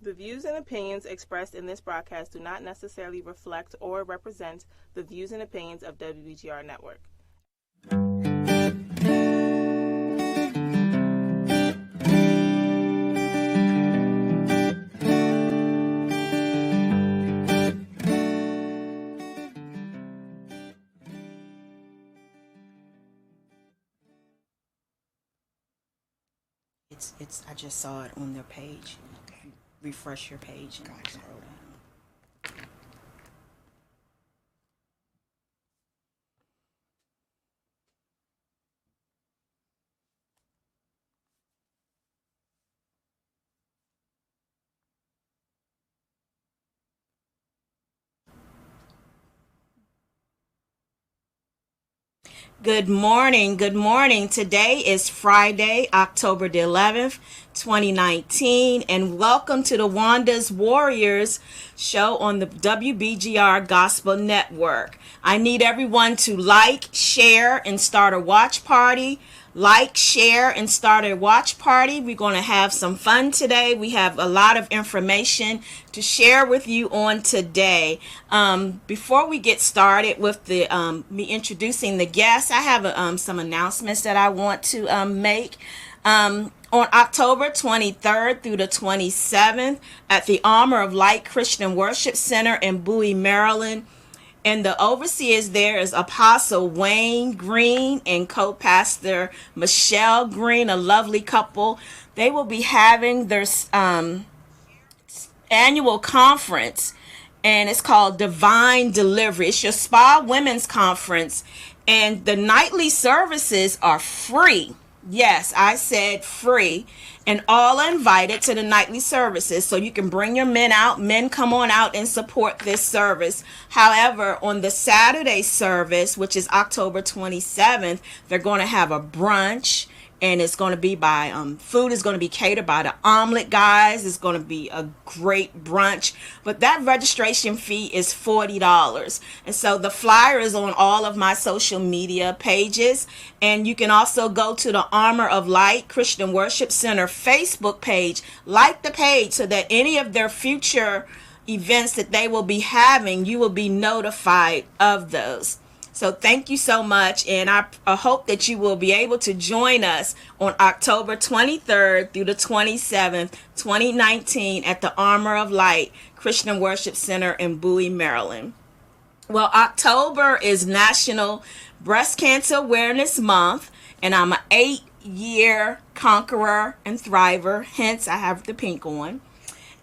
The views and opinions expressed in this broadcast do not necessarily reflect or represent the views and opinions of WBGR Network. I just saw it on their page. Okay. Refresh your page and Gotcha. scroll down. Good morning. Good morning. Today is Friday, October the 11th, 2019, and welcome to the Wanda's Warriors show on the WBGR Gospel Network. I need everyone to like, share, and start a watch party. Like, share, and start a watch party. We're going to have some fun today. We have a lot of information to share with you on today. Before we get started with the me introducing the guests, I have some announcements that I want to make. On October 23rd through the 27th at the Armor of Light Christian Worship Center in Bowie, Maryland. And the overseers there is Apostle Wayne Green and co-pastor Michelle Green, a lovely couple. They will be having their annual conference, and it's called Divine Delivery. It's your spa women's conference, and the nightly services are free. Yes, I said free, and all are invited to the nightly services, so you can bring your men out. Men, come on out and support this service. However, on the Saturday service, which is October 27th, they're going to have a brunch, and it's going to be by food is going to be catered by the Omelet Guys. It's going to be a great brunch, but that registration fee is $40. And so the flyer is on all of my social media pages, and you can also go to the Armor of Light Christian Worship Center Facebook page, like the page, so that any of their future events that they will be having, you will be notified of those. So thank you so much, and I hope that you will be able to join us on October 23rd through the 27th, 2019 at the Armor of Light Christian Worship Center in Bowie, Maryland. Well, October is National Breast Cancer Awareness Month, and I'm an 8-year conqueror and thriver, hence I have the pink on.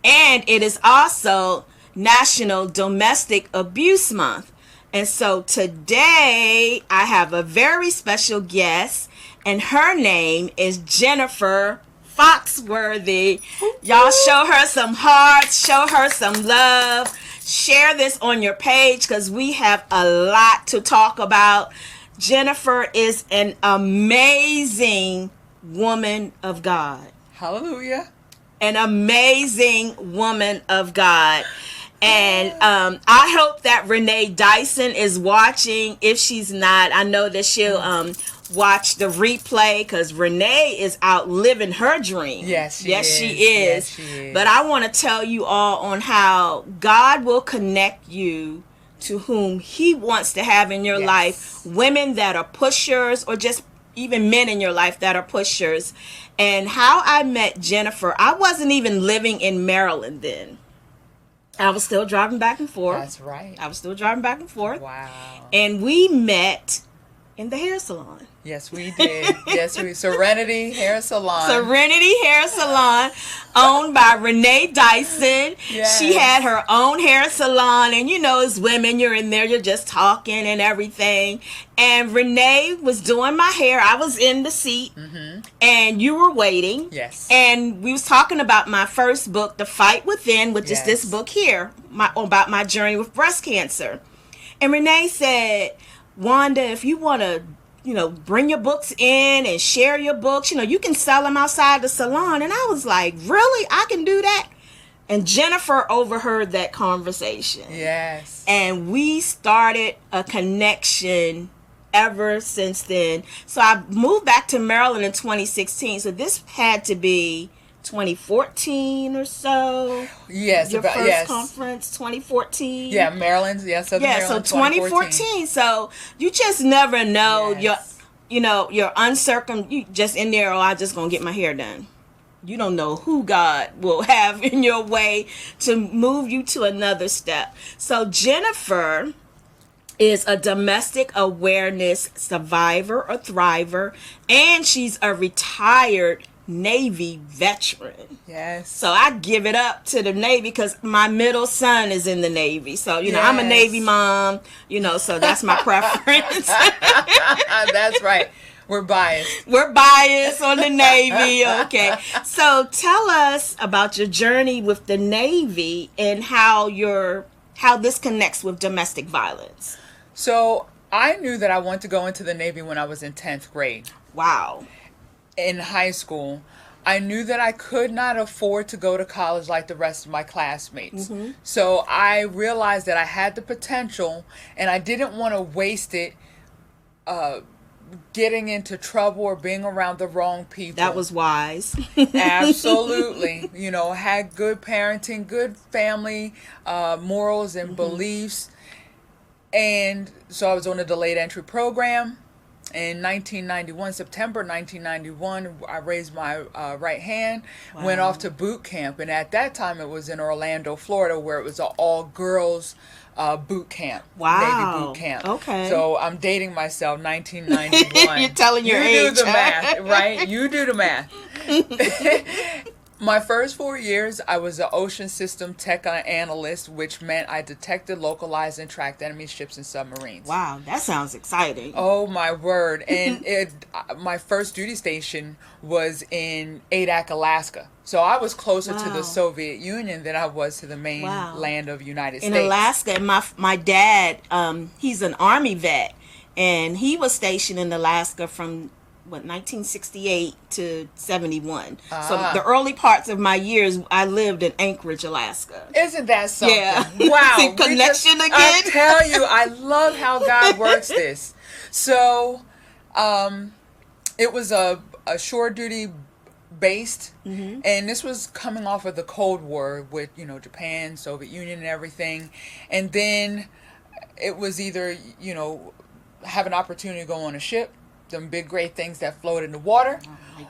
And it is also National Domestic Abuse Month. And so today I have a very special guest, and her name is Jennifer Foxworthy. Y'all show her some hearts, show her some love, share this on your page because we have a lot to talk about. Jennifer is an amazing woman of God. Hallelujah. An amazing woman of God. And I hope that Renee Dyson is watching. If she's not, I know that she'll watch the replay because Renee is out living her dream. Yes, she is. Yes, she is. But I want to tell you all on how God will connect you to whom He wants to have in your life. Women that are pushers, or just even men in your life that are pushers. And how I met Jennifer, I wasn't even living in Maryland then. I was still driving back and forth. That's right. I was still driving back and forth. Wow. And we met in the hair salon. Yes, we did. Serenity Hair Salon. Serenity Hair Salon, owned by Renee Dyson. Yes. She had her own hair salon, and you know, as women, you're in there, you're just talking and everything. And Renee was doing my hair. I was in the seat, and you were waiting. Yes. And we was talking about my first book, The Fight Within, which is this book here, about my journey with breast cancer. And Renee said, Wanda, if you want to, bring your books in and share your books, you can sell them outside the salon. And I was like, really? I can do that? And Jennifer overheard that conversation. Yes. And we started a connection ever since then. So I moved back to Maryland in 2016. So this had to be 2014 or so. Yes, Your about first yes. conference, 2014. Yeah, Maryland. Yeah, Southern Maryland. So 2014. So you just never know Yes. you're you just in there. Oh, I just gonna get my hair done. You don't know who God will have in your way to move you to another step. So Jennifer is a domestic awareness survivor or thriver, and she's a retired Navy veteran. Yes. So I give it up to the Navy because my middle son is in the Navy. So, I'm a Navy mom, so that's my preference. That's right. We're biased. We're biased on the Navy. Okay. So tell us about your journey with the Navy and how this connects with domestic violence. So I knew that I wanted to go into the Navy when I was in 10th grade. Wow. In high school, I knew that I could not afford to go to college like the rest of my classmates. Mm-hmm. So I realized that I had the potential and I didn't want to waste it getting into trouble or being around the wrong people. That was wise. Absolutely. Had good parenting, good family morals and beliefs. And so I was on a delayed entry program. In 1991, September 1991, I raised my right hand, went off to boot camp. And at that time, it was in Orlando, Florida, where it was an all-girls boot camp. Wow. Navy boot camp. Okay. So I'm dating myself, 1991. You're telling your age. You do the math, right? You do the math. My first 4 years, I was an ocean system tech analyst, which meant I detected, localized, and tracked enemy ships and submarines. Wow, that sounds exciting. Oh, my word. And my first duty station was in Adak, Alaska. So I was closer to the Soviet Union than I was to the main land of United States. In Alaska, and my dad, he's an Army vet, and he was stationed in Alaska from 1968 to 71. So the early parts of my years, I lived in Anchorage, Alaska. Isn't that something? Yeah. Wow. See, connection again. I tell you, I love how God works this. So, it was a shore duty based, and this was coming off of the Cold War with Japan, Soviet Union, and everything. And then it was either have an opportunity to go on a ship, them big great things that float in the water,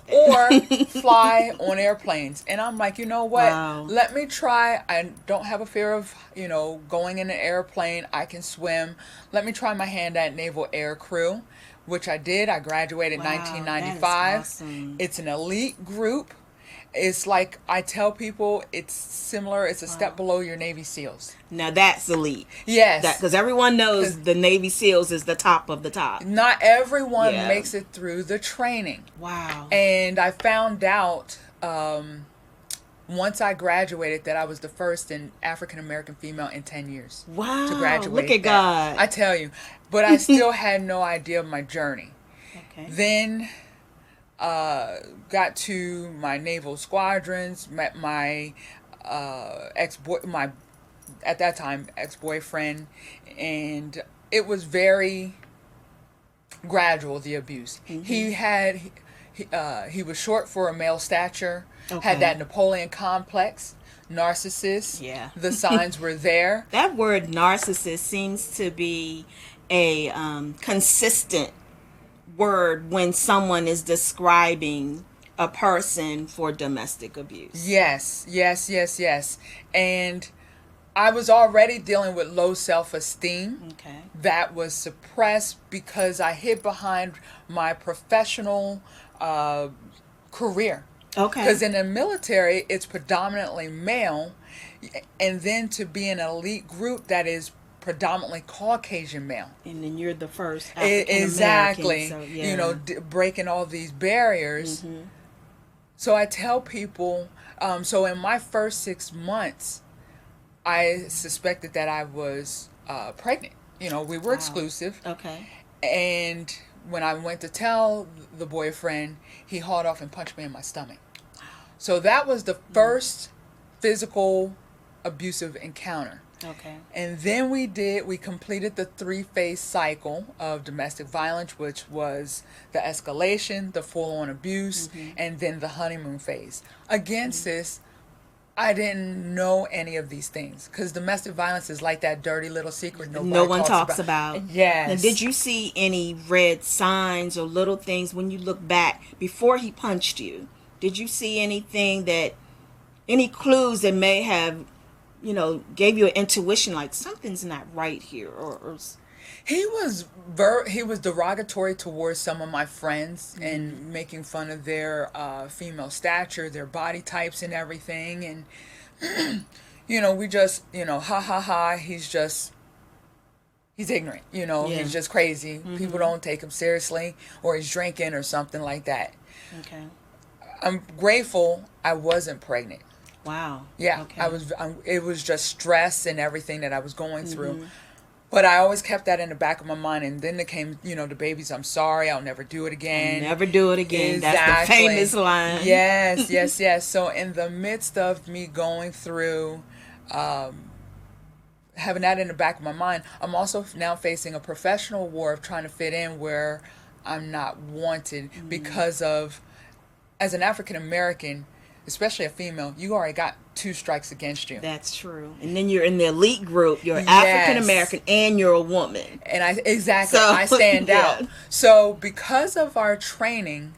or fly on airplanes. And I'm like, you know what? Wow. Let me try. I don't have a fear of, going in an airplane. I can swim. Let me try my hand at Naval Air Crew, which I did. I graduated in 1995. That is awesome. It's an elite group. It's like I tell people, it's similar. It's a step below your Navy SEALs. Now that's elite. Yes. Because everyone knows the Navy SEALs is the top of the top. Not everyone makes it through the training. Wow. And I found out once I graduated that I was the first African American female in 10 years. Wow. To graduate. Look at God. I tell you. But I still had no idea of my journey. Okay. Then got to my naval squadrons, met my at that time ex-boyfriend, and it was very gradual, the abuse. He was short for a male stature, had that Napoleon complex, narcissist. Yeah. The signs were there. That word narcissist seems to be a consistent word when someone is describing a person for domestic abuse. Yes. And I was already dealing with low self-esteem. Okay. That was suppressed because I hid behind my professional career. Okay. Because in the military, it's predominantly male, and then to be in an elite group that is predominantly Caucasian male. And then you're the first African Exactly. American, so, breaking all these barriers. So I tell people, so in my first 6 months, I suspected that I was pregnant. We were exclusive. Okay. And when I went to tell the boyfriend, he hauled off and punched me in my stomach. So that was the first physical abusive encounter. Okay. And then we completed the 3-phase cycle of domestic violence, which was the escalation, the full-on abuse, and then the honeymoon phase. Again, sis, I didn't know any of these things because domestic violence is like that dirty little secret nobody No one talks about. Yes. Now, did you see any red signs or little things when you look back before he punched you? Did you see anything any clues that may have, gave you an intuition like something's not right here, or He was derogatory towards some of my friends and making fun of their female stature, their body types, and everything. And we just ha ha ha. He's ignorant. He's just crazy. People don't take him seriously, or he's drinking or something like that. Okay. I'm grateful I wasn't pregnant. Wow. Yeah, okay. It was just stress and everything that I was going through. But I always kept that in the back of my mind. And then there came, the babies, I'm sorry, I'll never do it again. Never do it again. Exactly. That's the famous line. Yes, yes, yes. So in the midst of me going through having that in the back of my mind, I'm also now facing a professional war of trying to fit in where I'm not wanted because of, as an African American, especially a female, you already got 2 strikes against you. That's true. And then you're in the elite group. You're African American and you're a woman. And I stand out. So because of our training,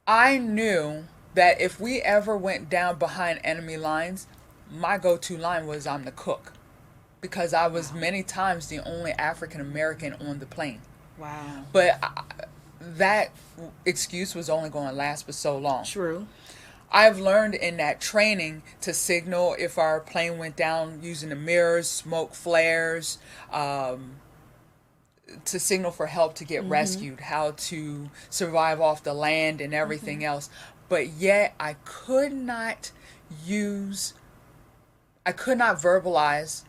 I knew that if we ever went down behind enemy lines, my go-to line was I'm the cook. Because I was many times the only African American on the plane. Wow. But that excuse was only going to last for so long. True. I've learned in that training to signal if our plane went down using the mirrors, smoke flares, to signal for help to get rescued, how to survive off the land and everything else. But yet I could not verbalize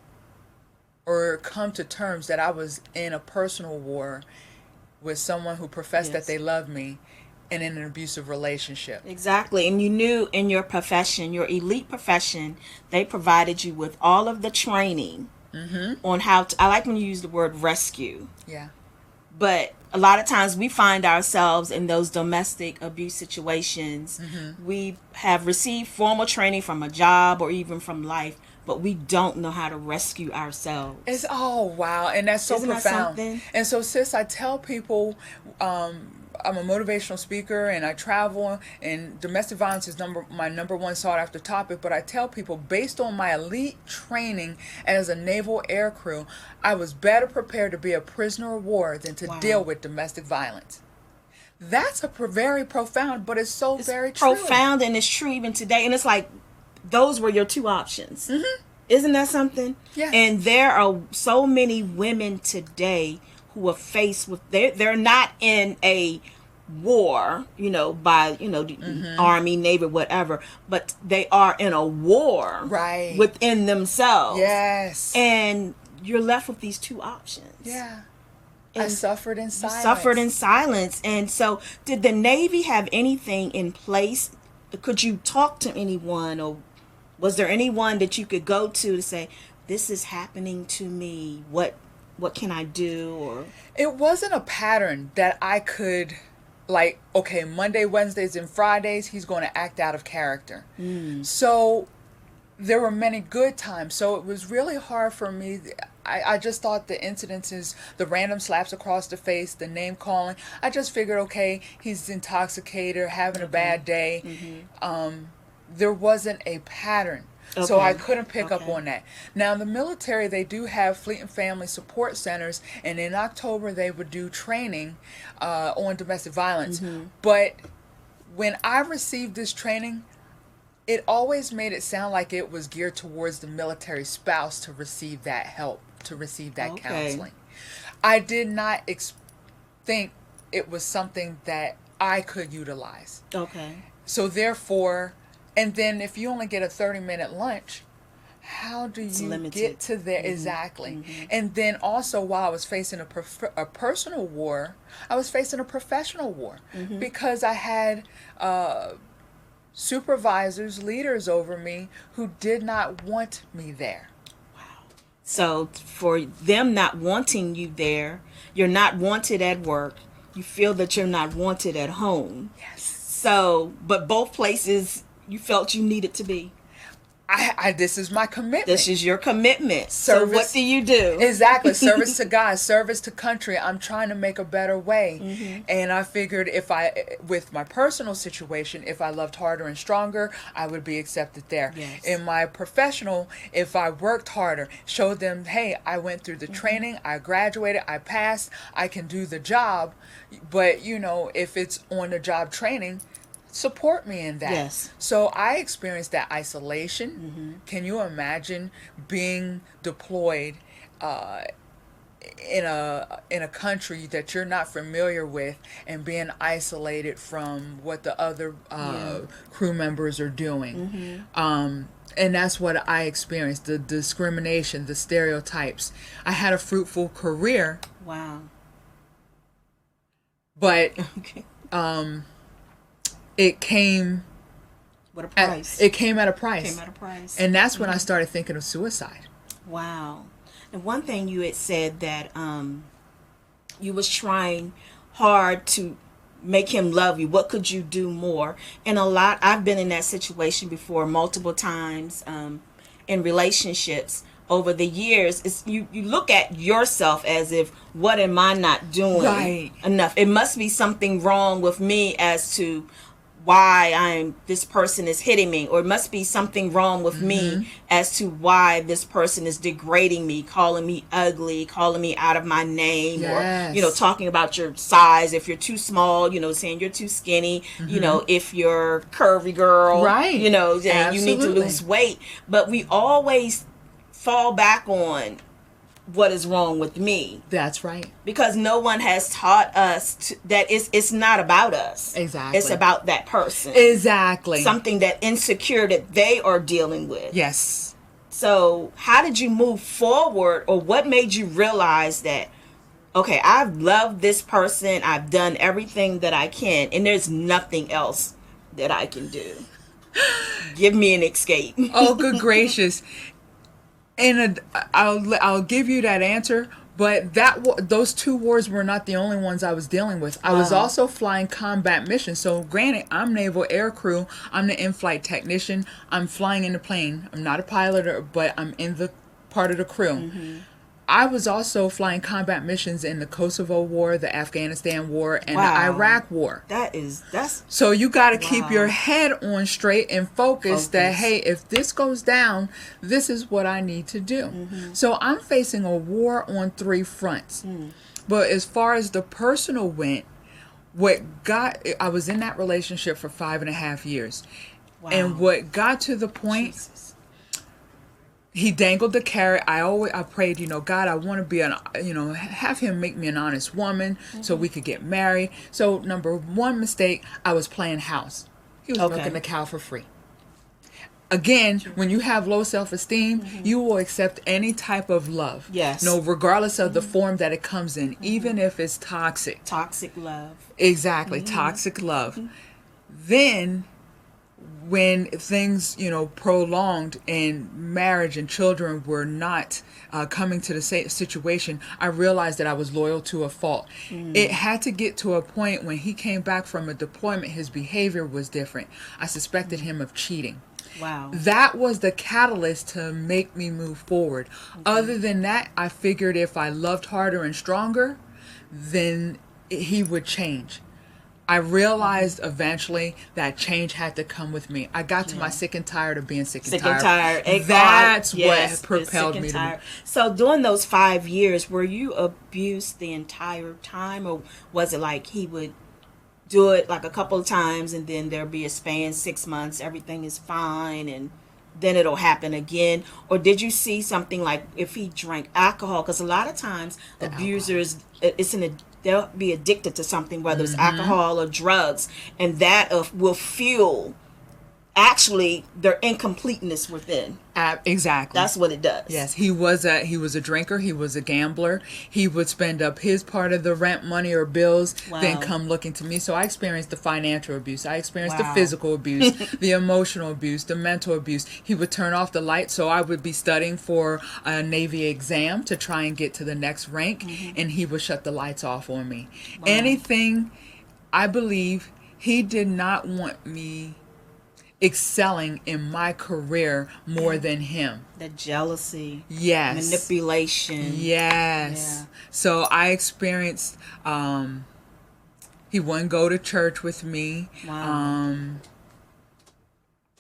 or come to terms that I was in a personal war with someone who professed that they loved me and in an abusive relationship. Exactly. And you knew in your profession, your elite profession, they provided you with all of the training on how to, I like when you use the word rescue. Yeah. But a lot of times we find ourselves in those domestic abuse situations. We have received formal training from a job or even from life, but we don't know how to rescue ourselves. It's wow. And that's so Isn't profound. That something? And so, sis, I tell people, I'm a motivational speaker and I travel, and domestic violence is my number one sought after topic. But I tell people, based on my elite training as a naval air crew, I was better prepared to be a prisoner of war than to deal with domestic violence. That's very profound, but it's very true. Profound, and it's true even today. And it's like, those were your 2 options. Isn't that something? Yeah. And there are so many women today who are faced with, they're not in a war, by, the Army, Navy, whatever, but they are in a war within themselves. Yes. And you're left with these 2 options. Yeah. And I suffered in silence. And so did the Navy have anything in place? Could you talk to anyone, or was there anyone that you could go to say, this is happening to me, what can I do? Or it wasn't a pattern that I could, like, okay, Monday, Wednesdays, and Fridays, he's going to act out of character. So there were many good times. So it was really hard for me. I just thought the incidences, the random slaps across the face, the name calling, I just figured, okay, he's intoxicated or having a bad day. There wasn't a pattern. Okay. So I couldn't pick up on that. Now, in the military, they do have Fleet and Family Support Centers, and in October, they would do training on domestic violence. But when I received this training, it always made it sound like it was geared towards the military spouse to receive that help, to receive that counseling. I did not think it was something that I could utilize. Okay. So therefore, and then if you only get a 30-minute lunch, how do you get to there? Exactly. And then also, while I was facing a personal war, I was facing a professional war because I had supervisors, leaders over me who did not want me there. Wow. So for them not wanting you there, you're not wanted at work. You feel that you're not wanted at home. Yes. So, but both places you felt you needed to be. This is my commitment. This is your commitment. Service, so what do you do? Exactly. Service to God, service to country. I'm trying to make a better way. And I figured with my personal situation, if I loved harder and stronger, I would be accepted there. Yes. In my professional, if I worked harder, showed them, hey, I went through the training, I graduated, I passed, I can do the job. But, if it's on the job training, support me in that. Yes. So I experienced that isolation. Can you imagine being deployed in a country that you're not familiar with and being isolated from what the other crew members are doing? And that's what I experienced, the discrimination, the stereotypes. I had a fruitful career. Wow. But it came What a price. It came at a price. Came at a price. And that's when I started thinking of suicide. Wow. And one thing you had said that you was trying hard to make him love you. What could you do more? And I've been in that situation before multiple times in relationships over the years. It's you look at yourself as if, what am I not doing enough? It must be something wrong with me as to why this person is hitting me, or it must be something wrong with me as to why this person is degrading me, calling me ugly, calling me out of my name, or talking about your size, if you're too small, saying you're too skinny, if you're curvy girl, then you need to lose weight. But we always fall back on what is wrong with me. That's right. Because no one has taught us that it's not about us. Exactly. It's about that person. Exactly. Something that insecure that they are dealing with. Yes. So how did you move forward, or what made you realize that, okay, I've loved this person, I've done everything that I can, and there's nothing else that I can do? Give me an escape. Oh, good gracious. And I'll give you that answer, but those two wars were not the only ones I was dealing with. I was also flying combat missions. So granted, I'm naval air crew. I'm the in-flight technician. I'm flying in the plane. I'm not a pilot, but I'm in the part of the crew. I was also flying combat missions in the Kosovo War, the Afghanistan War, and the Iraq War. So you got to keep your head on straight and focus that, hey, if this goes down, this is what I need to do. So I'm facing a war on three fronts. But as far as the personal went, I was in that relationship for 5.5 years. And what got to the point... He dangled the carrot. I prayed, God, I want to be have him make me an honest woman so we could get married. So number one mistake, I was playing house. He was milking the cow for free. Again, when you have low self-esteem, you will accept any type of love. Yes. Regardless of the form that it comes in, even if it's toxic. Toxic love. Exactly. Toxic love. Then, when things, prolonged and marriage and children were not coming to the situation, I realized that I was loyal to a fault. It had to get to a point when he came back from a deployment, his behavior was different. I suspected him of cheating. Wow. That was the catalyst to make me move forward. Other than that, I figured if I loved harder and stronger, then he would change. I realized eventually that change had to come with me. I got to my sick and tired of being sick and tired. That's what propelled me to. So during those 5 years, were you abused the entire time, or was it like he would do it like a couple of times and then there'd be a span, 6 months, everything is fine, and then it'll happen again? Or did you see something like if he drank alcohol? Because a lot of times abusers, they'll be addicted to something, whether it's alcohol or drugs, and that will fuel actually their incompleteness within. Exactly. That's what it does. Yes, he was a drinker. He was a gambler. He would spend up his part of the rent money or bills, then come looking to me. So I experienced the financial abuse. I experienced the physical abuse, the emotional abuse, the mental abuse. He would turn off the light, so I would be studying for a Navy exam to try and get to the next rank, and he would shut the lights off on me. Anything, I believe, he did not want me excelling in my career more than him. The jealousy. Yes. Manipulation. Yes. Yeah. So I experienced, he wouldn't go to church with me. Wow.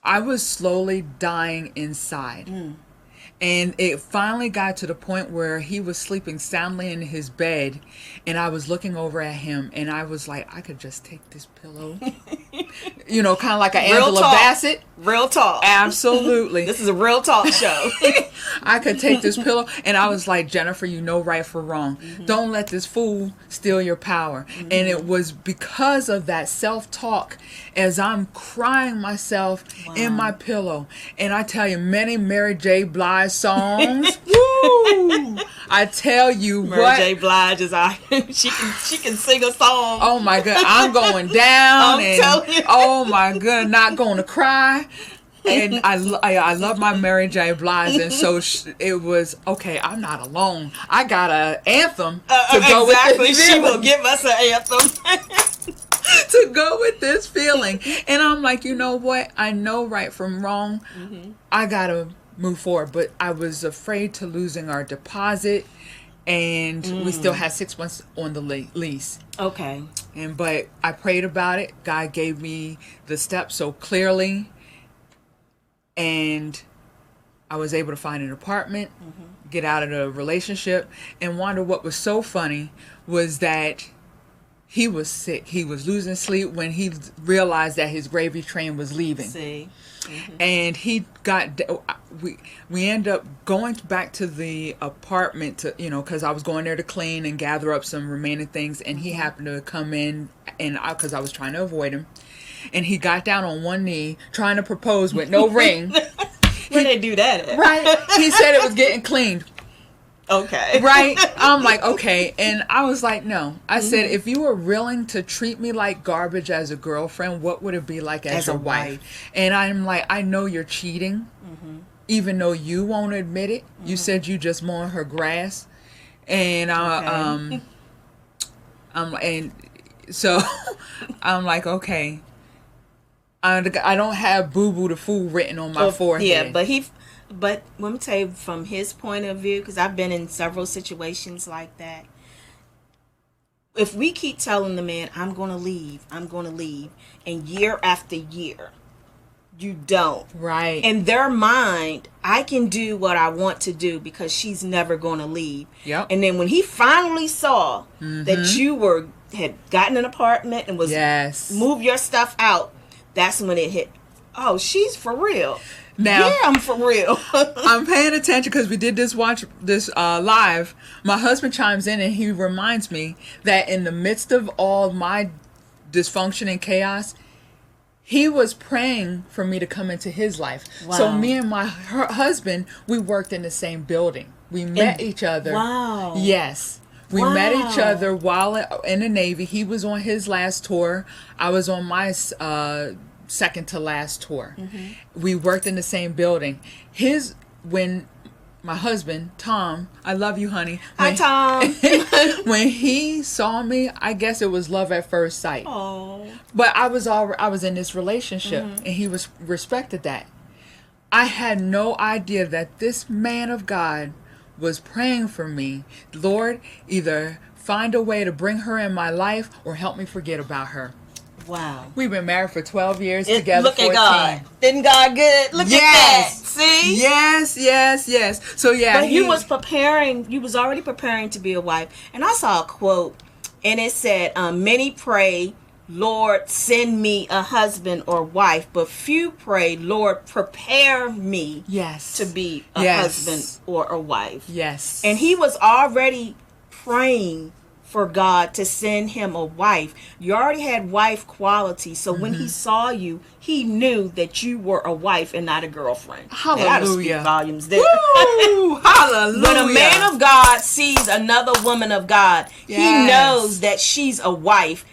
I was slowly dying inside. And it finally got to the point where he was sleeping soundly in his bed, and I was looking over at him, and I was like, I could just take this pillow. You know, kind of like an Angela Bassett. Real talk. Absolutely. This is a real talk show. I could take this pillow, and I was like, Jennifer, you know right from wrong. Don't let this fool steal your power. And it was because of that self-talk as I'm crying myself in my pillow. And I tell you, many Mary J. Blige songs. Woo! I tell you Mary J. Blige is out. she can sing a song. Oh my God, I'm going down. I'm telling you. Oh my God, not going to cry. And I love my Mary J. Blige, and so it was okay. I'm not alone. I got an anthem to go with this. She will give us an anthem. To go with this feeling. And I'm like, you know what? I know right from wrong. I gotta move forward. But I was afraid to losing our deposit, and we still had 6 months on the lease. Okay. But I prayed about it. God gave me the steps so clearly, and I was able to find an apartment, get out of the relationship. And Wanda, what was so funny was that he was sick. He was losing sleep when he realized that his gravy train was leaving. See. And he got, we end up going back to the apartment to, because I was going there to clean and gather up some remaining things. And he happened to come in, and because I was trying to avoid him. And he got down on one knee trying to propose with no ring. Where they do that at? Right. He said it was getting cleaned. Okay. Right? I'm like, okay. And I was like, no. I said, if you were willing to treat me like garbage as a girlfriend, what would it be like as a wife? And I'm like, I know you're cheating, even though you won't admit it. You said you just mowing her grass. And and so I'm like, okay. I don't have Boo Boo the Fool written on my forehead. Yeah, but let me tell you from his point of view, because I've been in several situations like that. If we keep telling the man, I'm going to leave, and year after year, you don't. Right. In their mind, I can do what I want to do because she's never going to leave. Yep. And then when he finally saw that you had gotten an apartment and was move your stuff out, that's when it hit. Oh, she's for real. Now, yeah, I'm for real. I'm paying attention because we did this live. My husband chimes in and he reminds me that in the midst of all my dysfunction and chaos, he was praying for me to come into his life. Wow. So me and my husband, we worked in the same building. We met each other. Wow. Yes. We met each other while in the Navy. He was on his last tour. I was on my second to last tour. We worked in the same building. When my husband, Tom, I love you, honey. Hi, Tom. When he saw me, I guess it was love at first sight. Oh. But I was in this relationship, and he respected that. I had no idea that this man of God was praying for me. Lord, either find a way to bring her in my life or help me forget about her. Wow. We've been married for 12 years together. Look 14. At God. Didn't God good? Look at that. See? Yes. So yeah. But you was already preparing to be a wife. And I saw a quote, and it said, many pray, Lord, send me a husband or wife, but few pray, Lord, prepare me to be a husband or a wife. Yes. And he was already praying for God to send him a wife. You already had wife quality. So when he saw you, he knew that you were a wife and not a girlfriend. Hallelujah. That ought to speak volumes there. Woo! Hallelujah. When a man of God sees another woman of God, he Yes. knows that she's a wife.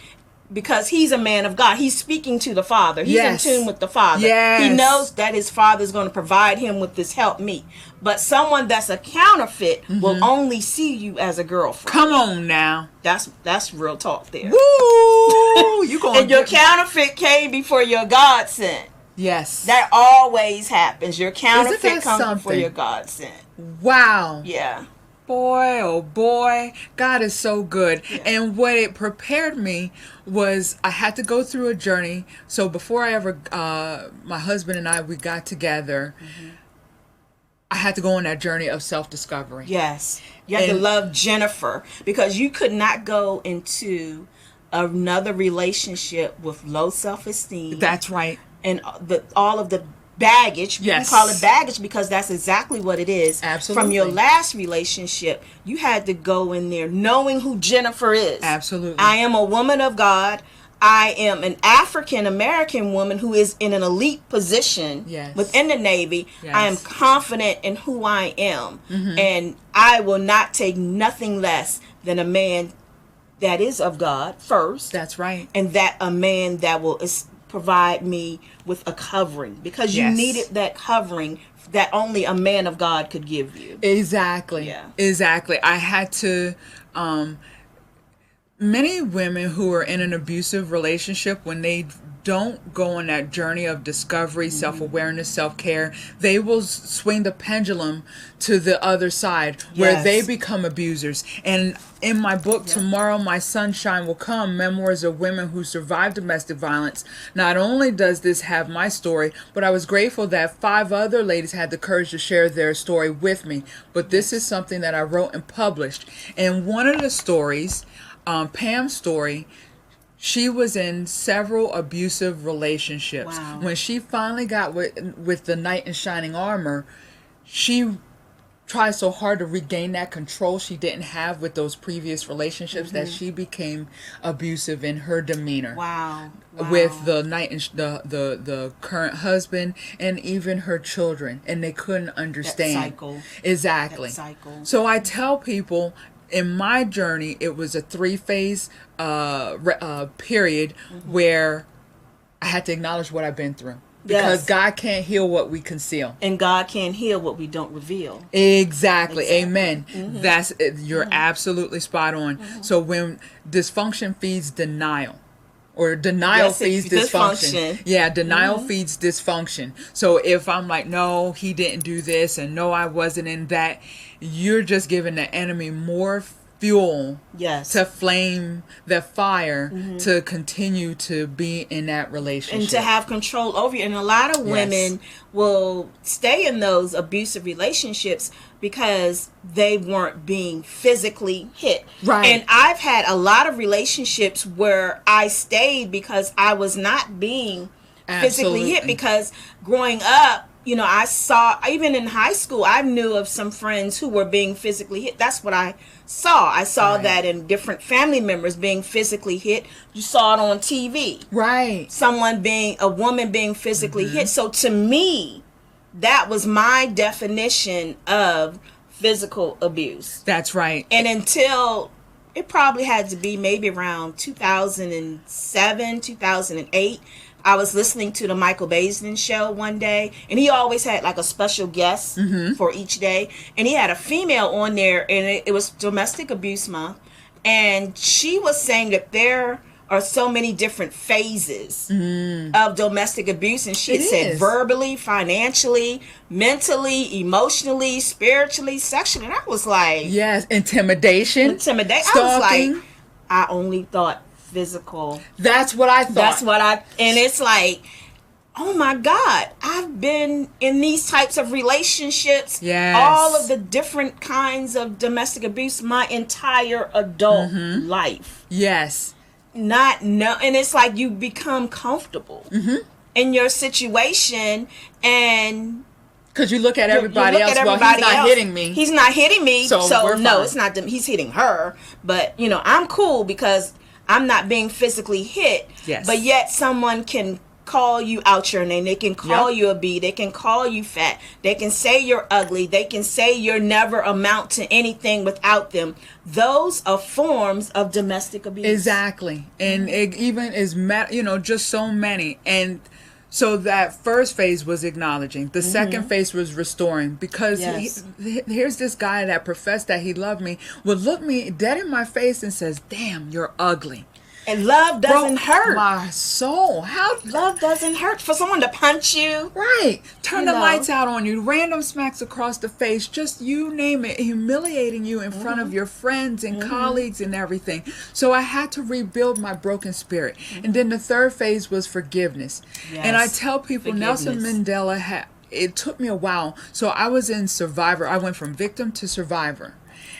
Because he's a man of God. He's speaking to the Father. He's Yes. in tune with the Father. Yes. He knows that his Father is going to provide him with this help meet. But someone that's a counterfeit will only see you as a girlfriend. Come on now. That's real talk there. Woo! You going And your counterfeit came before your God sent. Yes. That always happens. Your counterfeit that comes before something? your God sent. Wow. Yeah. Boy, oh boy, God is so good. Yeah. And what it prepared me was I had to go through a journey. So before I ever, my husband and we got together, I had to go on that journey of self-discovery. Yes. You have to love Jennifer, because you could not go into another relationship with low self-esteem. That's right. And all of the baggage. Yes. We call it baggage because that's exactly what it is. Absolutely. From your last relationship, you had to go in there knowing who Jennifer is. Absolutely. I am a woman of God. I am an African American woman who is in an elite position Yes. within the Navy. Yes. I am confident in who I am. And I will not take nothing less than a man that is of God first. That's right. And that a man that will provide me with a covering, because you Yes. needed that covering that only a man of God could give you. Exactly. Yeah. Exactly. I had to, many women who are in an abusive relationship, when they don't go on that journey of discovery, self-awareness, self-care, they will swing the pendulum to the other side where Yes. they become abusers. And in my book, Tomorrow My Sunshine Will Come, Memoirs of Women Who Survived Domestic Violence, not only does this have my story, but I was grateful that 5 other ladies had the courage to share their story with me. But this is something that I wrote and published. And one of the stories, Pam's story, she was in several abusive relationships. Wow. When she finally got with the knight in shining armor, she tried so hard to regain that control she didn't have with those previous relationships that she became abusive in her demeanor. Wow. With the knight and the current husband and even her children, and they couldn't understand. That cycle. Exactly. That cycle. So I tell people, in my journey, it was a 3-phase period where I had to acknowledge what I've been through. Because Yes. God can't heal what we conceal. And God can't heal what we don't reveal. Exactly. Amen. That's you're absolutely spot on. So when dysfunction feeds denial, or denial Yes, feeds it's dysfunction. dysfunction. Yeah, denial feeds dysfunction. So if I'm like, no, he didn't do this, and no, I wasn't in that, you're just giving the enemy more fuel Yes. to flame the fire to continue to be in that relationship. And to have control over you. And a lot of women will stay in those abusive relationships because they weren't being physically hit. Right. And I've had a lot of relationships where I stayed because I was not being physically hit. Absolutely. Because growing up, you know, I saw, even in high school, I knew of some friends who were being physically hit. That's what I saw. I saw Right. that in different family members being physically hit. You saw it on TV. Right. A woman being physically hit. So to me, that was my definition of physical abuse. That's right. And until, it probably had to be maybe around 2007, 2008, I was listening to the Michael Baisden show one day, and he always had like a special guest for each day. And he had a female on there, and it was Domestic Abuse Month. And she was saying that there are so many different phases of domestic abuse. And she had said verbally, financially, mentally, emotionally, spiritually, sexually. And I was like... Yes, intimidation. Intimidation. I was like, I only thought physical. That's what I thought. And it's like, oh my God, I've been in these types of relationships, all of the different kinds of domestic abuse my entire adult life. Yes. And it's like you become comfortable in your situation, and Because you look at everybody You look else. at Well, everybody he's not else. hitting me. He's not hitting me. So we're no, fine. it's not them. He's hitting her. But, you know, I'm cool because I'm not being physically hit. Yes. But yet someone can call you out your name. They can call Yep. you a B. They can call you fat. They can say you're ugly. They can say you're never amount to anything without them. Those are forms of domestic abuse. Exactly. And it even is, just so many. And so that first phase was acknowledging. The second phase was restoring. Because Yes. here's this guy that professed that he loved me, would look me dead in my face and says, damn, you're ugly. And love doesn't Broke hurt. my soul. How? Love doesn't hurt. For someone to punch you. Right. Turn You the know. lights out on you. Random smacks across the face. Just you name it. Humiliating you in front of your friends and colleagues and everything. So I had to rebuild my broken spirit. And then the third phase was forgiveness. And I Yes. tell people, Nelson Forgiveness. Mandela it took me a while. So I was in Survivor. I went from victim to survivor.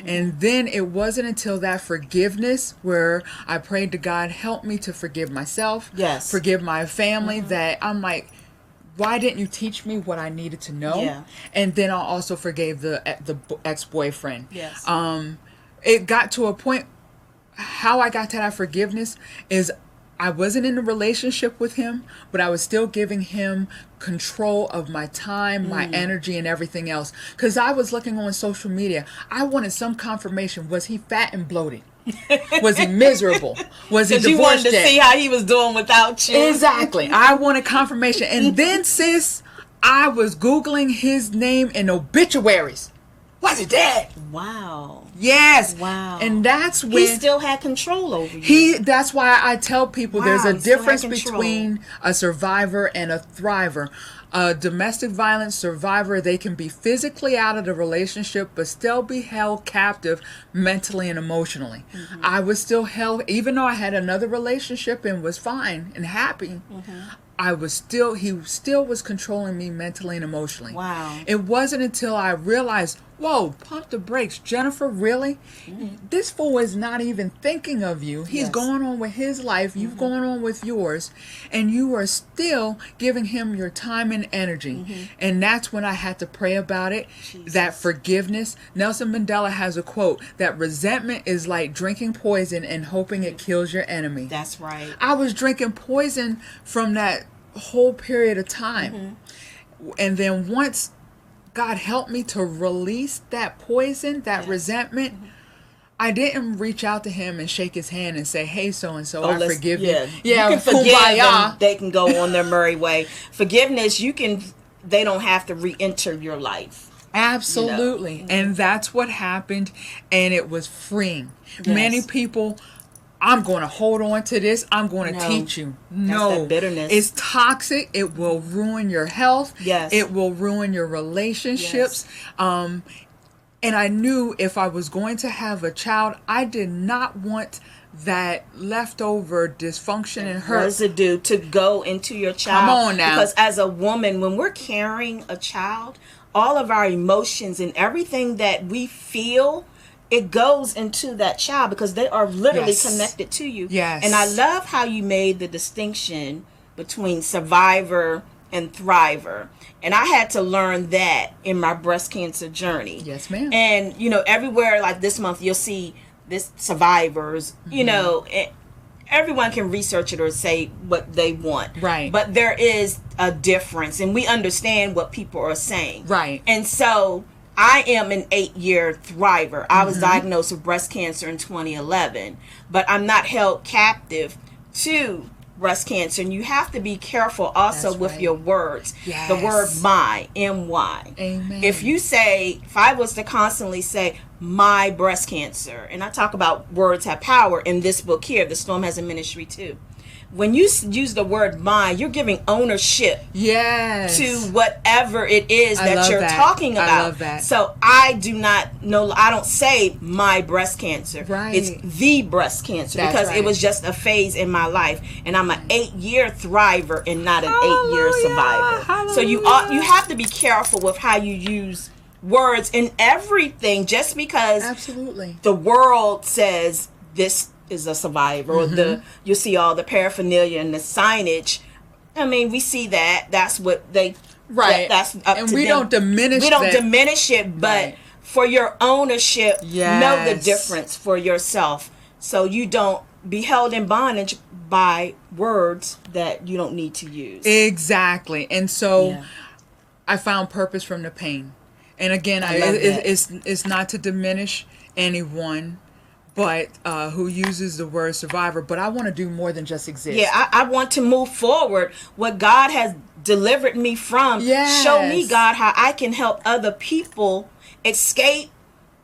And then it wasn't until that forgiveness where I prayed to God, help me to forgive myself, Yes. forgive my family, that I'm like, why didn't you teach me what I needed to know? Yeah. And then I also forgave the ex-boyfriend. Yes. It got to a point, how I got to that forgiveness is I wasn't in a relationship with him, but I was still giving him control of my time, my energy, and everything else. Because I was looking on social media. I wanted some confirmation. Was he fat and bloated? Was he miserable? Was he Because you wanted divorced to yet? see how he was doing without you. Exactly. I wanted confirmation. And then, sis, I was Googling his name in obituaries. Was he dead? Wow. Yes. Wow. And that's when He still had control over you. that's why I tell people there's a Wow, he still had difference control. between a survivor and a thriver. A domestic violence survivor, they can be physically out of the relationship but still be held captive mentally and emotionally. I was still held, even though I had another relationship and was fine and happy. He still was controlling me mentally and emotionally. Wow. It wasn't until I realized, whoa, pump the brakes. Jennifer, really? This fool is not even thinking of you. He's Yes. going on with his life. You've going on with yours. And you are still giving him your time and energy. And that's when I had to pray about it. That forgiveness. Nelson Mandela has a quote that resentment is like drinking poison and hoping it kills your enemy. That's right. I was drinking poison from that whole period of time. And then once God helped me to release that poison, that resentment, I didn't reach out to him and shake his hand and say, hey, so-and-so, I forgive you. Yeah, you can forgive kumbaya. them. They can go on their merry way. Forgiveness, they don't have to re-enter your life. Absolutely. And that's what happened. And it was freeing. Yes. Many people, I'm going to hold on to this. I'm going to No. teach you. That's No. that bitterness. It's toxic. It will ruin your health. Yes. It will ruin your relationships. And I knew if I was going to have a child, I did not want that leftover dysfunction and hurt. Residue to go into your child. Come on now. Because as a woman, when we're carrying a child, all of our emotions and everything that we feel, it goes into that child because they are literally Yes. connected to you. Yes. And I love how you made the distinction between survivor and thriver. And I had to learn that in my breast cancer journey. Yes, ma'am. And, everywhere like this month, you'll see this survivors, everyone can research it or say what they want. Right. But there is a difference and we understand what people are saying. Right. And so I am an 8-year thriver. I was diagnosed with breast cancer in 2011, but I'm not held captive to breast cancer. And you have to be careful also That's with right. your words. Yes. The word my, M-Y. Amen. If I was to constantly say my breast cancer, and I talk about words have power in this book here, The Storm Has a Ministry too. When you use the word my, you're giving ownership Yes. to whatever it is I that love you're that. talking I about. love that. So I don't say my breast cancer. Right. It's the breast cancer That's because right. it was just a phase in my life. And I'm an 8-year thriver and not an 8-year survivor. So you have to be careful with how you use words in everything just because Absolutely. the world says this is a survivor or you see all the paraphernalia and the signage. I mean, we see that's what they Right. That's up and to we them. don't diminish We don't that. diminish it, but Right. for your ownership, know the Yes. difference for yourself, so you don't be held in bondage by words that you don't need to use. Exactly. And so Yeah. I found purpose from the pain. And again, I love that. it's not to diminish anyone, but who uses the word survivor. But I want to do more than just exist. Yeah, I want to move forward. What God has delivered me from. Yes. Show me, God, how I can help other people escape,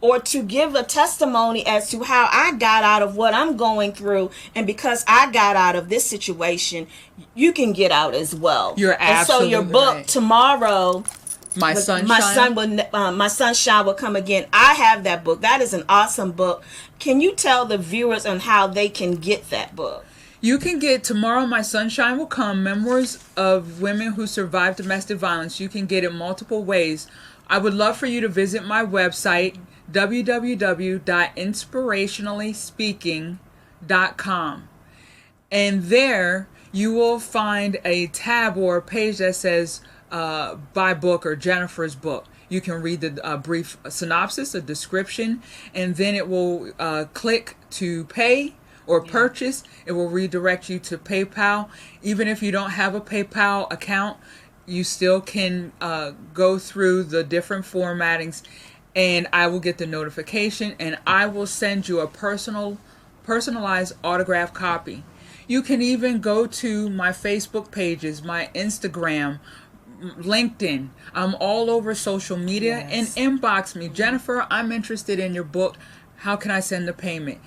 or to give a testimony as to how I got out of what I'm going through. And because I got out of this situation, you can get out as well. You're absolutely And so your book right. tomorrow, My Sunshine. My Sunshine will come again. I have that book. That is an awesome book. Can you tell the viewers on how they can get that book? You can get Tomorrow My Sunshine Will Come, Memoirs of Women Who Survived Domestic Violence. You can get it multiple ways. I would love for you to visit my website, www.inspirationallyspeaking.com. And there you will find a tab or a page that says buy book or Jennifer's book. You can read the brief synopsis, a description, and then it will click to pay or purchase. It will redirect you to PayPal. Even if you don't have a PayPal account, you still can go through the different formattings, and I will get the notification, and I will send you a personalized autograph copy. You can even go to my Facebook pages, my Instagram, LinkedIn. I'm all over social media. Yes. And inbox me, Jennifer, I'm interested in your book. How can I send the payment?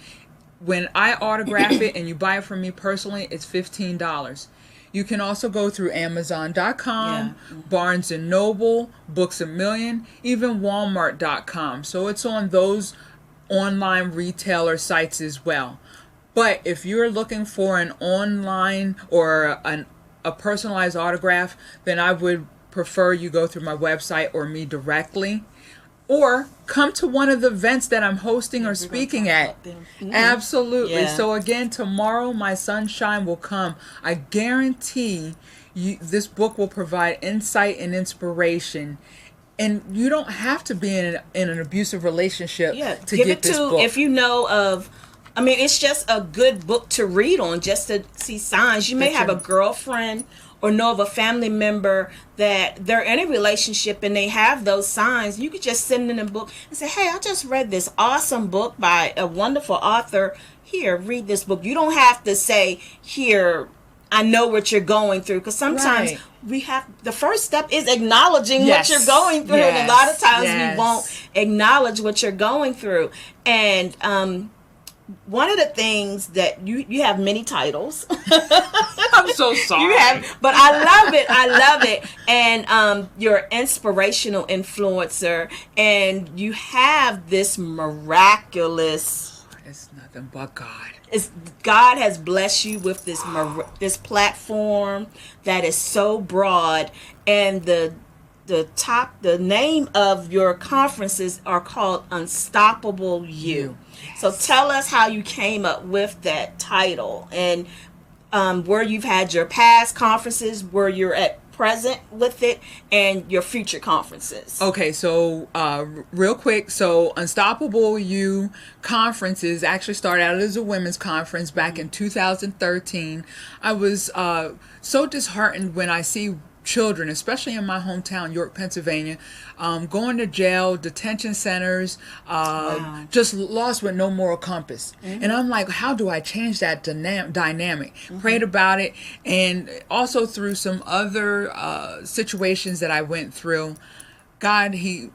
When I autograph it and you buy it from me personally, it's $15. You can also go through Amazon.com, Barnes & Noble, Books A Million, even Walmart.com. So it's on those online retailer sites as well. But if you're looking for an online or a personalized autograph, then I would prefer you go through my website or me directly. Or come to one of the events that I'm hosting or speaking at. Mm-hmm. Absolutely. Yeah. So again, Tomorrow My Sunshine Will Come. I guarantee you this book will provide insight and inspiration. And you don't have to be in an abusive relationship to give get it this to, book. if you know of, I mean, it's just a good book to read on, just to see signs. You may have a girlfriend or know of a family member that they're in a relationship and they have those signs. You could just send them a book and say, hey, I just read this awesome book by a wonderful author. Here, read this book. You don't have to say, here, I know what you're going through. Because sometimes we have, the first step is acknowledging what you're going through. And a lot of times we won't acknowledge what you're going through. And one of the things that you have many titles. I'm so sorry. But I love it. I love it. And you're an inspirational influencer, and you have this miraculous. It's nothing but God. God has blessed you with this platform that is so broad, and the name of your conferences are called Unstoppable You. Yes. So tell us how you came up with that title, and where you've had your past conferences, where you're at present with it, and your future conferences. Okay, so real quick, so Unstoppable You conferences actually started out as a women's conference back in 2013. I was so disheartened when I see children, especially in my hometown, York, Pennsylvania, going to jail, detention centers, just lost with no moral compass. Mm-hmm. And I'm like, how do I change that dynamic? Mm-hmm. Prayed about it, and also through some other situations that I went through, God, He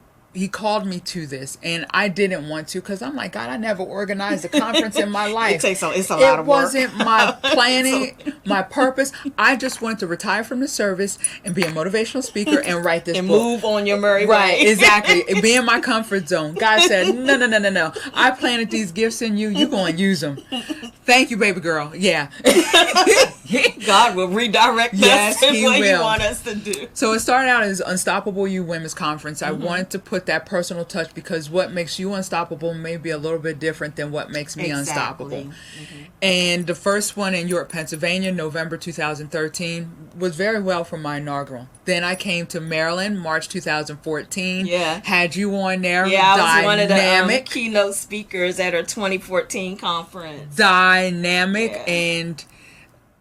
called me to this, and I didn't want to, because I'm like, God, I never organized a conference in my life. It's a lot of work. It wasn't my planning, my purpose. I just wanted to retire from the service and be a motivational speaker and write this and book. move on your merry way. Right, exactly. Be in my comfort zone. God said, no. I planted these gifts in you. You're going to use them. Thank you, baby girl. Yeah. God will redirect Yes, us to He what He will. wants us to do. So it started out as Unstoppable You Women's Conference. I wanted to put that personal touch because what makes you unstoppable may be a little bit different than what makes me unstoppable. And the first one in York, Pennsylvania, November 2013, was very well for my inaugural. Then I came to Maryland, March 2014. Yeah. Had you on there. Yeah, I was Dynamic. one of the keynote speakers at our 2014 conference. Dynamic. Yeah. And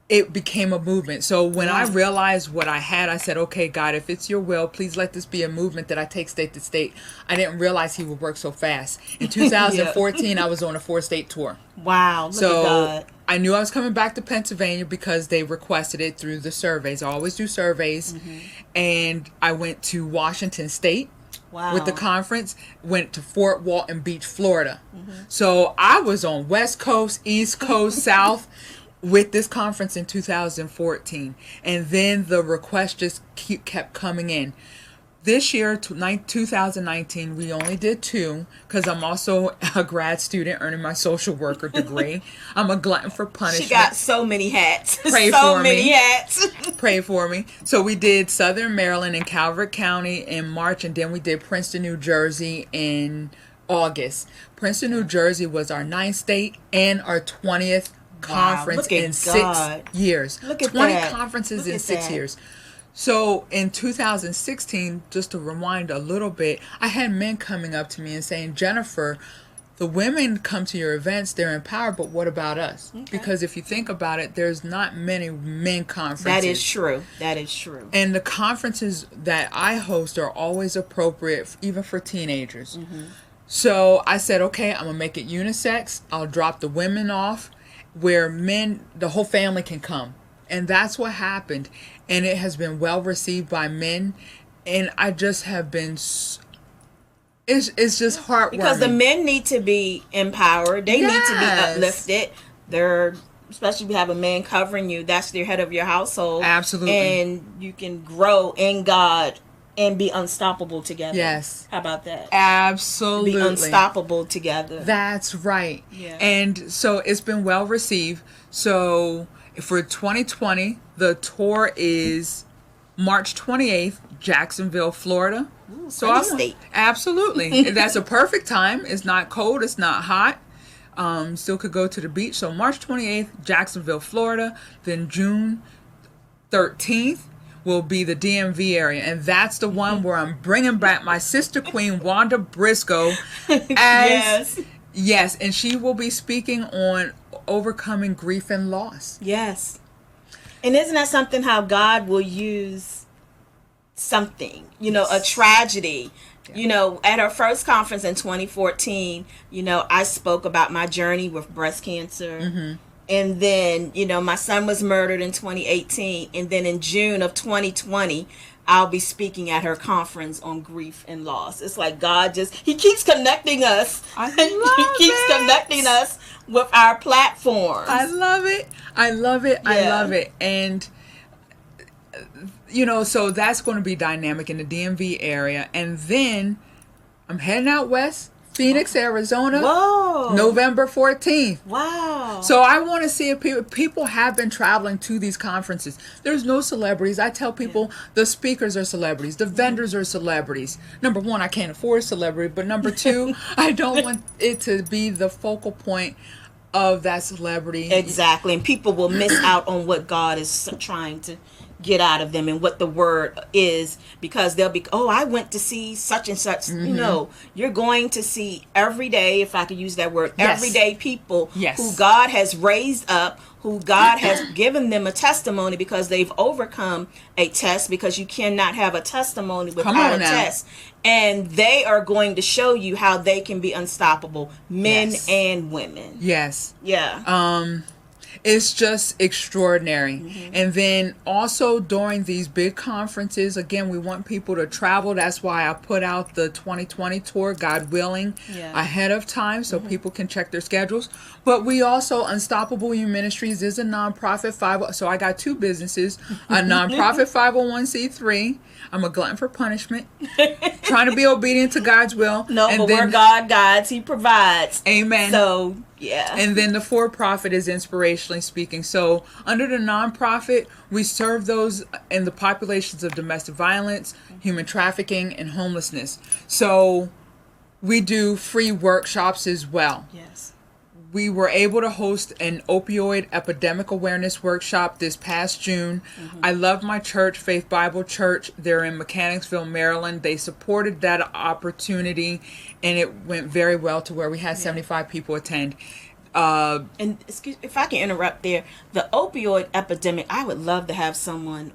it became a movement. So when I realized what I had, I said, okay, God, if it's your will, please let this be a movement that I take state to state. I didn't realize He would work so fast. In 2014, I was on a 4-state tour. Wow, look at God. I knew I was coming back to Pennsylvania because they requested it through the surveys. I always do surveys. And I went to Washington State. Wow. With the conference, went to Fort Walton Beach, Florida. So I was on West Coast, East Coast, South with this conference in 2014. And then the requests just kept coming in. This year, 2019, we only did 2 because I'm also a grad student earning my social worker degree. I'm a glutton for punishment. She got so many hats. Pray so for many me. hats. Pray for me. So we did Southern Maryland and Calvert County in March, and then we did Princeton, New Jersey in August. Princeton, New Jersey was our 9th state and our 20th conference in 6 years. Look at 20 that. conferences Look in at 6 that. years. So in 2016, just to rewind a little bit, I had men coming up to me and saying, Jennifer, the women come to your events, they're empowered, but what about us? Okay. Because if you think about it, there's not many men conferences. That is true. That is true. And the conferences that I host are always appropriate, even for teenagers. So I said, okay, I'm going to make it unisex. I'll drop the women off where men, the whole family can come. And that's what happened. And it has been well received by men. And I just have been, it's just heartwarming. Because the men need to be empowered. They need to be uplifted. They're, especially if you have a man covering you, that's the head of your household. Absolutely. And you can grow in God and be unstoppable together. Yes. How about that? Absolutely. Be unstoppable together. That's right. Yeah. And so it's been well received. So for 2020, the tour is March 28th, Jacksonville, Florida. Ooh, so state. Absolutely. That's a perfect time. It's not cold. It's not hot. Still could go to the beach. So March 28th, Jacksonville, Florida. Then June 13th will be the DMV area. And that's the one where I'm bringing back my sister queen, Wanda Briscoe. Yes. And she will be speaking on overcoming grief and loss. Yes. And isn't that something how God will use something, a tragedy? Yes. At our first conference in 2014, I spoke about my journey with breast cancer. And then, my son was murdered in 2018. And then in June of 2020, I'll be speaking at her conference on grief and loss. It's like God He keeps connecting us. He keeps connecting us with our platforms. I love it. I love it. And, so that's going to be dynamic in the DMV area. And then I'm heading out west, Phoenix, Arizona. Whoa. November 14th. Wow. So I want to see if people have been traveling to these conferences. There's no celebrities. I tell people the speakers are celebrities. The vendors are celebrities. Number one, I can't afford a celebrity. But number two, I don't want it to be the focal point of that celebrity. Exactly. And people will miss out on what God is trying to get out of them and what the word is, because they'll be, I went to see such and such. You're going to see everyday, if I could use that word, everyday people who God has raised up, who God has given them a testimony because they've overcome a test, because you cannot have a testimony without a test. And they are going to show you how they can be unstoppable, men and women. Yes. Yeah. It's just extraordinary. And then also during these big conferences, again, we want people to travel. That's why I put out the 2020 tour, God willing, ahead of time so people can check their schedules. But we also, Unstoppable You Ministries is a nonprofit so I got 2 businesses, a nonprofit 501c3. I'm a glutton for punishment, trying to be obedient to God's will. But where God guides, He provides. Amen. So Yeah. And then the for-profit is Inspirationally Speaking. So under the nonprofit, we serve those in the populations of domestic violence, human trafficking, and homelessness. So we do free workshops as well. Yes. We were able to host an opioid epidemic awareness workshop this past June. I love my church, Faith Bible Church. They're in Mechanicsville, Maryland. They supported that opportunity, and it went very well to where we had 75 people attend. And if I can interrupt there, the opioid epidemic, I would love to have someone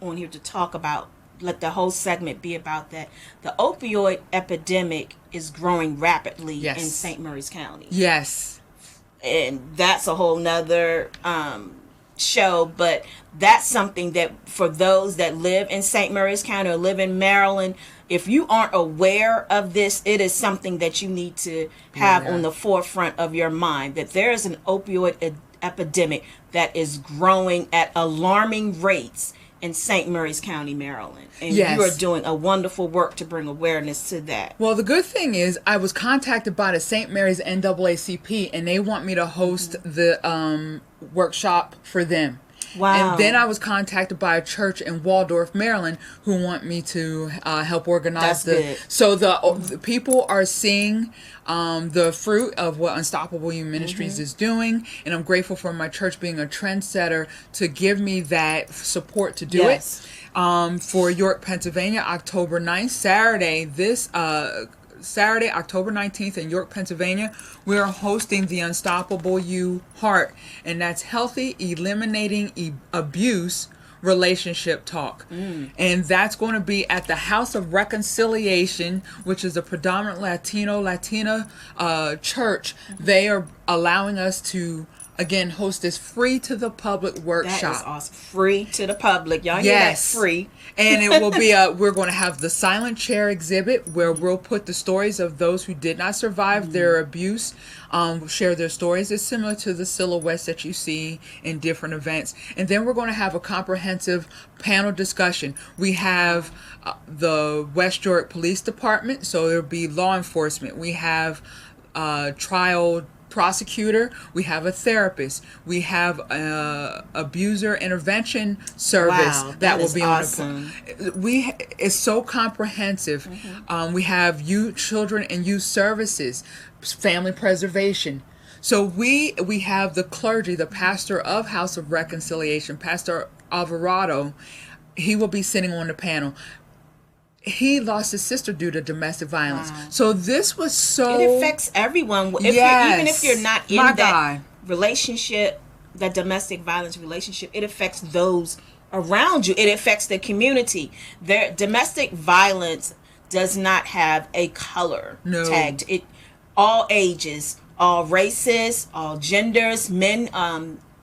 on here to talk about, let the whole segment be about that. The opioid epidemic is growing rapidly in St. Mary's County. Yes. And that's a whole nother show, but that's something that for those that live in St. Mary's County or live in Maryland, if you aren't aware of this, it is something that you need to have on the forefront of your mind, that there is an opioid epidemic that is growing at alarming rates in St. Mary's County, Maryland. And you are doing a wonderful work to bring awareness to that. Well, the good thing is I was contacted by the St. Mary's NAACP, and they want me to host the workshop for them. Wow. And then I was contacted by a church in Waldorf, Maryland, who want me to help organize Good. So the people are seeing the fruit of what Unstoppable Youth Ministries is doing, and I'm grateful for my church being a trendsetter to give me that support to do it. For York, Pennsylvania, October 9th, Saturday, October 19th in York, Pennsylvania, we are hosting the Unstoppable You Heart, and that's Healthy Eliminating Abuse Relationship Talk. And that's going to be at the House of Reconciliation, which is a predominant Latina church. They are allowing us to again host this free to the public workshop. That is awesome. Free to the public. Y'all hear that? Free. And it will be we're going to have the silent chair exhibit where we'll put the stories of those who did not survive their abuse, share their stories. It's similar to the silhouettes that you see in different events. And then we're going to have a comprehensive panel discussion. We have the West York Police Department, so there'll be law enforcement. We have trial prosecutor, we have a therapist, we have abuser intervention service that will be awesome. It's so comprehensive. We have youth, children, and youth services, family preservation. So we have the clergy, the pastor of House of Reconciliation, Pastor Alvarado. He will be sitting on the panel. He lost his sister due to domestic violence. Wow. So this was so... It affects everyone. Even if you're not in that relationship, that domestic violence relationship, it affects those around you. It affects the community. Domestic violence does not have a color tagged. It all ages, all races, all genders, men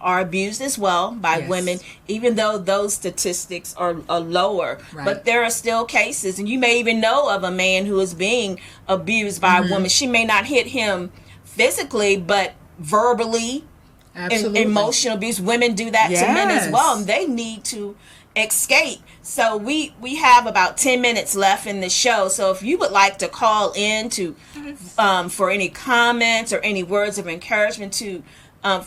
are abused as well by women, even though those statistics are lower. But there are still cases, and you may even know of a man who is being abused by a woman. She may not hit him physically, but verbally, and emotional abuse. Women do that to men as well, and they need to escape. So we have about 10 minutes left in the show. So if you would like to call in to for any comments or any words of encouragement to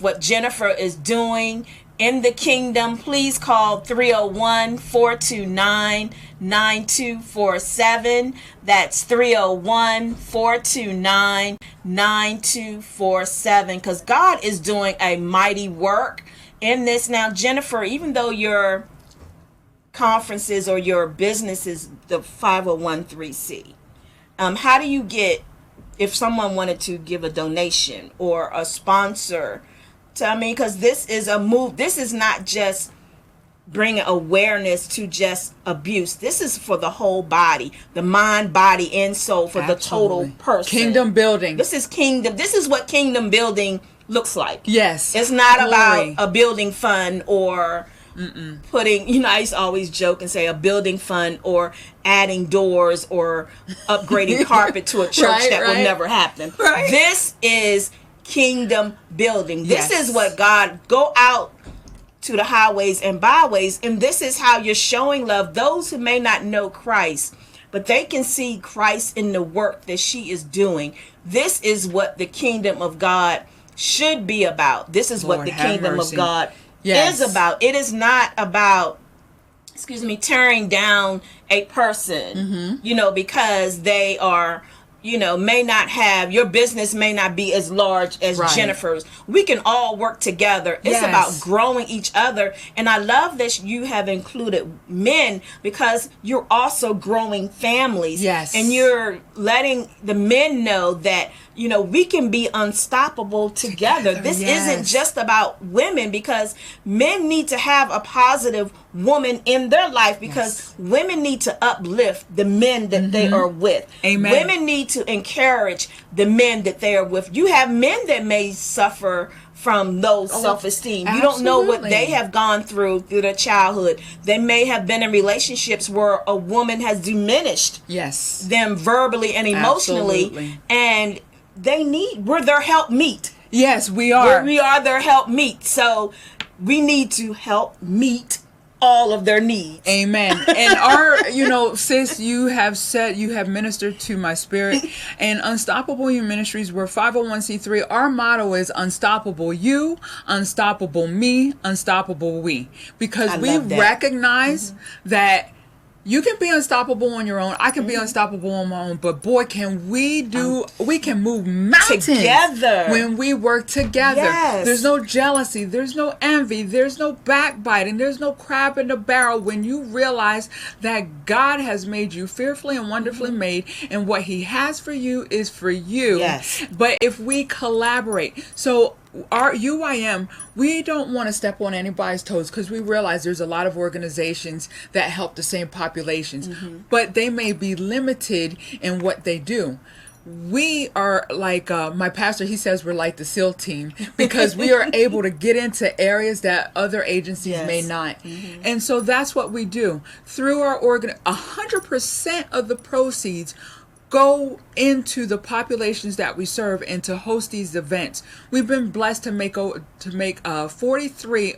what Jennifer is doing in the kingdom, please call 301-429-9247. That's 301-429-9247, because God is doing a mighty work in this. Now, Jennifer, even though your conferences or your business is the 501c, how do you get, if someone wanted to give a donation or a sponsor to, because this is a move, this is not just bringing awareness to just abuse. This is for the whole body, the mind, body, and soul, for the total person. Kingdom building. This is kingdom. This is what kingdom building looks like. Yes. It's not about a building fund or putting, I used to always joke and say a building fund or adding doors or upgrading carpet to a church that will never happen. This is kingdom building. This is what God, go out to the highways and byways, and this is how you're showing love. Those who may not know Christ, but they can see Christ in the work that she is doing. This is what the kingdom of God should be about. This is what Lord, the have kingdom mercy. of God Yes. is about. It is not about, tearing down a person, because they are, may not have, your business may not be as large as Right. Jennifer's. We can all work together. It's Yes. about growing each other. And I love that you have included men, because you're also growing families. Yes. And you're letting the men know that, we can be unstoppable together. This yes. isn't just about women, because men need to have a positive woman in their life, because women need to uplift the men that they are with. Amen. Women need to encourage the men that they are with. You have men that may suffer from low self-esteem. You don't know what they have gone through their childhood. They may have been in relationships where a woman has diminished them verbally and emotionally. Absolutely. And we're their help meet. Yes, we are. We are their help meet. So we need to help meet all of their needs. Amen. And sis, you have ministered to my spirit. And Unstoppable You Ministries, we're 501c3. Our motto is unstoppable you, unstoppable me, unstoppable we. Because we recognize that you can be unstoppable on your own. I can be unstoppable on my own. But boy, can we can move mountains together when we work together. Yes. There's no jealousy. There's no envy. There's no backbiting. There's no crab in the barrel when you realize that God has made you fearfully and wonderfully made, and what he has for you is for you. Yes. But if we collaborate, so our UIM, we don't want to step on anybody's toes, because we realize there's a lot of organizations that help the same populations, but they may be limited in what they do. We are like my pastor, he says we're like the SEAL team, because we are able to get into areas that other agencies may not. And so that's what we do. Through our 100% of the proceeds go into the populations that we serve and to host these events. We've been blessed to make 43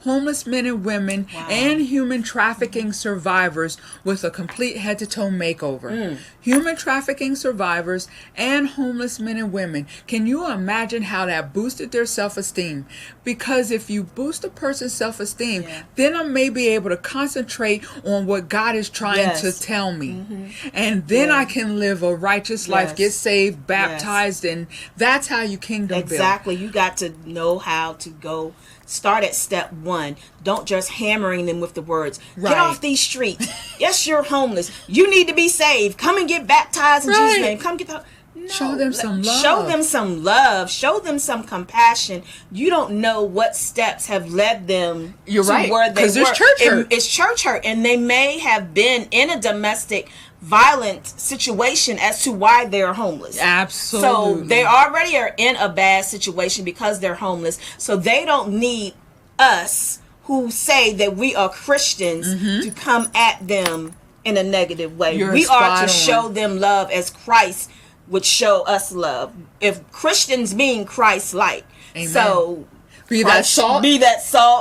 homeless men and women and human trafficking survivors with a complete head-to-toe makeover. Human trafficking survivors and homeless men and women. Can you imagine how that boosted their self-esteem? Because if you boost a person's self-esteem, then I may be able to concentrate on what God is trying to tell me. And then I can live a righteous life, get saved, baptized, and that's how you kingdom build. Exactly. You got to know how to go. Start at step 1. Don't just hammering them with the words. Get off these streets. Yes, you're homeless. You need to be saved. Come and get baptized in Jesus' name. Come get the... No. Show them some love. Show them some love. Show them some compassion. You don't know what steps have led them to where they were. Because there's church hurt. It's church hurt. And they may have been in a domestic violent situation as to why they're homeless. Absolutely. So they already are in a bad situation because they're homeless. So they don't need us who say that we are Christians to come at them in a negative way. We are to show them love as Christ would show us love. If Christians mean Christ-like. Amen. So be that salt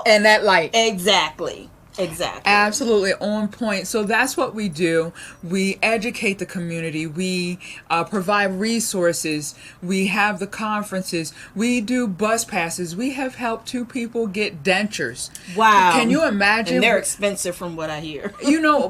and that light. Exactly. Absolutely on point. So that's what we do. We educate the community. We provide resources. We have the conferences. We do bus passes. We have helped 2 people get dentures. Wow. Can you imagine? And they're expensive from what I hear.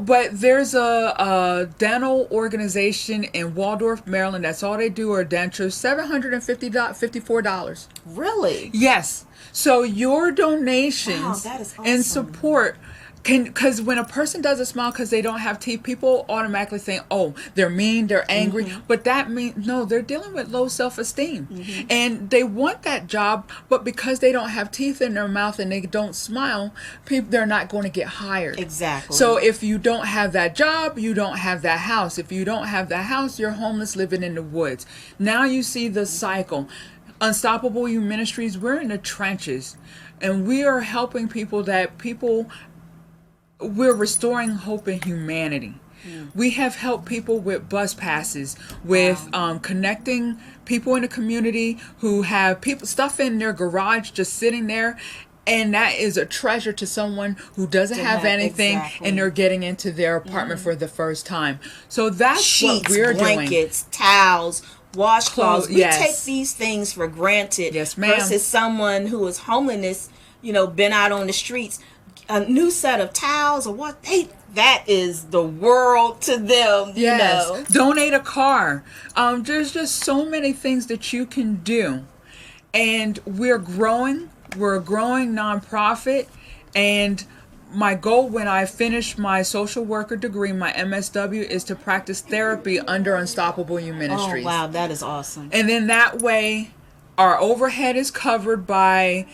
But there's a dental organization in Waldorf, Maryland. That's all they do are dentures. $754. Really? Yes. So your donations that is awesome. and support because when a person does a smile because they don't have teeth, people automatically think, oh, they're mean, they're angry. But that means, no, they're dealing with low self-esteem. And they want that job, but because they don't have teeth in their mouth and they don't smile, they're not going to get hired. Exactly. So if you don't have that job, you don't have that house. If you don't have that house, you're homeless living in the woods. Now you see the cycle. Unstoppable You Ministries, we're in the trenches. And we are helping we're restoring hope in humanity. We have helped people with bus passes, with connecting people in the community who have stuff in their garage just sitting there. And that is a treasure to someone who doesn't have anything and they're getting into their apartment for the first time. So that's Sheets, what we're blankets, doing. Towels, washcloths. We Yes. take these things for granted. Yes, ma'am. Versus someone who is homeless, been out on the streets, a new set of towels or what that is the world to them. Yes. Donate a car. There's just so many things that you can do. And we're growing. We're a growing nonprofit. And my goal when I finish my social worker degree, my MSW, is to practice therapy under Unstoppable You Ministries. Oh, wow. That is awesome. And then that way, our overhead is covered by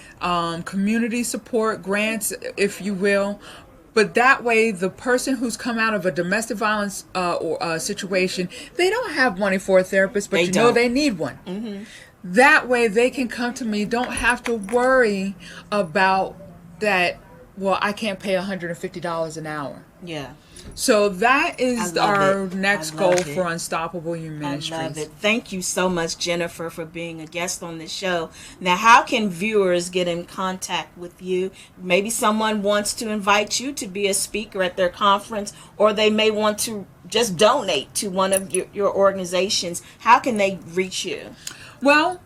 community support grants, if you will. But that way, the person who's come out of a domestic violence situation, they don't have money for a therapist, but know they need one. Mm-hmm. That way, they can come to me, don't have to worry about that, well, I can't pay $150 an hour. Yeah. So that is our next goal it. for Unstoppable You Ministries. I love it. Thank you so much, Jennifer, for being a guest on the show. Now, how can viewers get in contact with you? Maybe someone wants to invite you to be a speaker at their conference, or they may want to just donate to one of your organizations. How can they reach you? Well,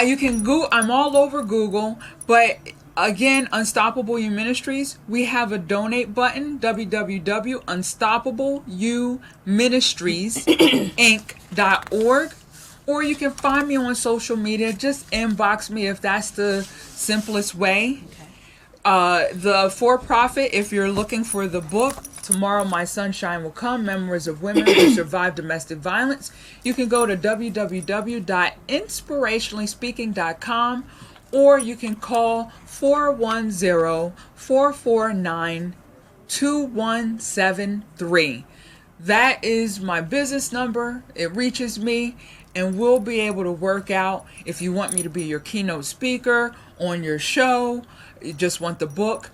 you can go. I'm all over Google, but again, Unstoppable You Ministries, we have a donate button, www.unstoppableYouMinistriesInc.org. Or you can find me on social media. Just inbox me if that's the simplest way. Okay. The for-profit, if you're looking for the book, Tomorrow My Sunshine Will Come, Memories of Women Who Survived Domestic Violence, you can go to www.inspirationallyspeaking.com, or you can call 410-449-2173. That is my business number. It reaches me, and we'll be able to work out if you want me to be your keynote speaker on your show, you just want the book.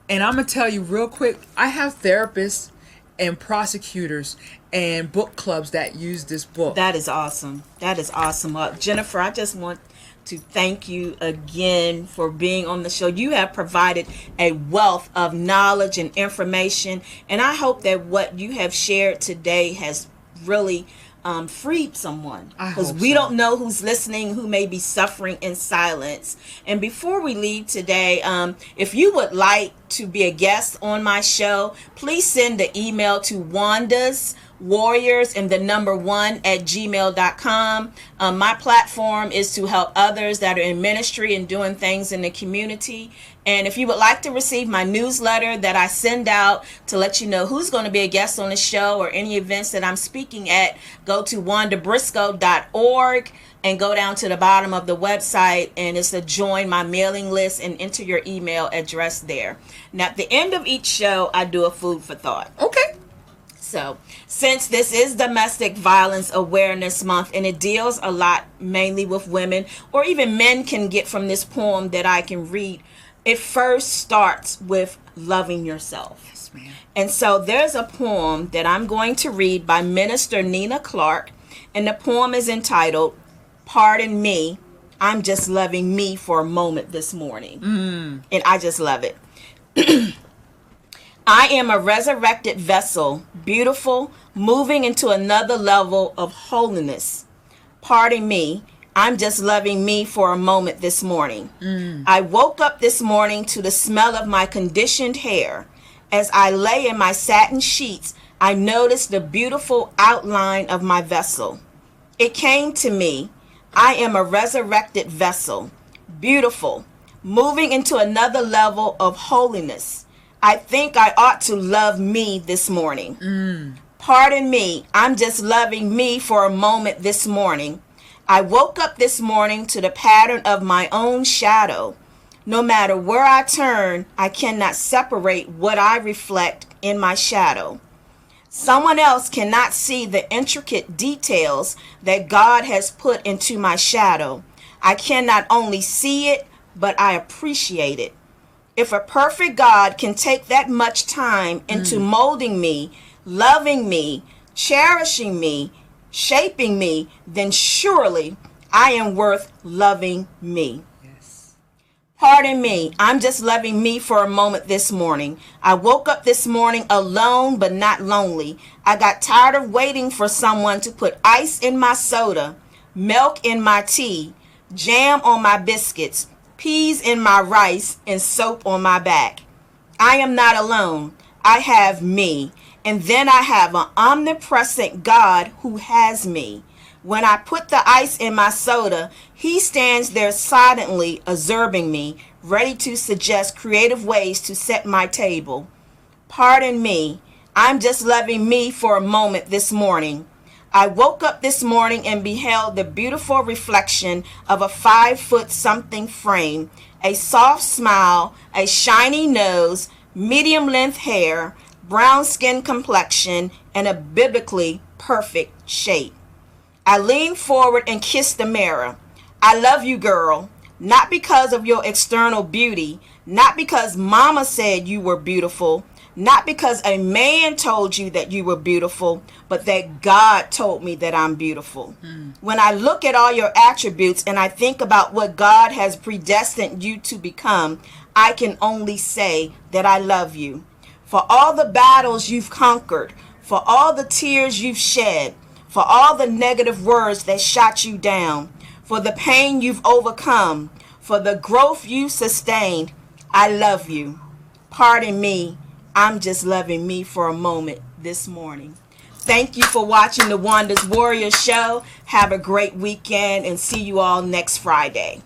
And I'm going to tell you real quick, I have therapists and prosecutors and book clubs that use this book. That is awesome. That is awesome. Jennifer, I just want to thank you again for being on the show. You have provided a wealth of knowledge and information, and I hope that what you have shared today has really freed someone, because we don't know who's listening, who may be suffering in silence. And before we leave today, if you would like to be a guest on my show, please send the email to Wanda's Warriors and the number 1@gmail.com. My platform is to help others that are in ministry and doing things in the community. And if you would like to receive my newsletter that I send out to let you know who's going to be a guest on the show or any events that I'm speaking at, go to wandabriscoe.org and go down to the bottom of the website, and it's to join my mailing list and enter your email address there. Now, at the end of each show, I do a food for thought. Okay. So, since this is Domestic Violence Awareness Month, and it deals a lot mainly with women, or even men can get from this poem that I can read, it first starts with loving yourself. Yes, ma'am. And so there's a poem that I'm going to read by Minister Nina Clark, and the poem is entitled, Pardon Me, I'm Just Loving Me for a Moment This Morning. And I just love it. I am a resurrected vessel, beautiful, moving into another level of holiness. Pardon me, I'm just loving me for a moment this morning. I woke up this morning to the smell of my conditioned hair. As I lay in my satin sheets, I noticed the beautiful outline of my vessel. It came to me, I am a resurrected vessel, beautiful, moving into another level of holiness. I think I ought to love me this morning. Pardon me, I'm just loving me for a moment this morning. I woke up this morning to the pattern of my own shadow. No matter where I turn, I cannot separate what I reflect in my shadow. Someone else cannot see the intricate details that God has put into my shadow. I can not only see it, but I appreciate it. If a perfect God can take that much time into molding me, loving me, cherishing me, shaping me, then surely I am worth loving me. Yes. Pardon me, I'm just loving me for a moment this morning. I woke up this morning alone but not lonely. I got tired of waiting for someone to put ice in my soda. milk in my tea, jam on my biscuits, peas in my rice, and soap on my back. I am not alone. I have me. And then I have an omnipresent God who has me. When I put the ice in my soda, he stands there silently observing me, ready to suggest creative ways to set my table. Pardon me, I'm just loving me for a moment this morning. I woke up this morning and beheld the beautiful reflection of a 5-foot-something frame, a soft smile, a shiny nose, medium-length hair, brown skin complexion, and a biblically perfect shape. I leaned forward and kissed the mirror. I love you, girl, not because of your external beauty, not because mama said you were beautiful, not because a man told you that you were beautiful, but that God told me that I'm beautiful. When I look at all your attributes and I think about what God has predestined you to become, I can only say that I love you. For all the battles you've conquered, for all the tears you've shed, for all the negative words that shot you down, for the pain you've overcome, for the growth you've sustained, I love you. Pardon me, I'm just loving me for a moment this morning. Thank you for watching the Wanda's Warrior Show. Have a great weekend and see you all next Friday.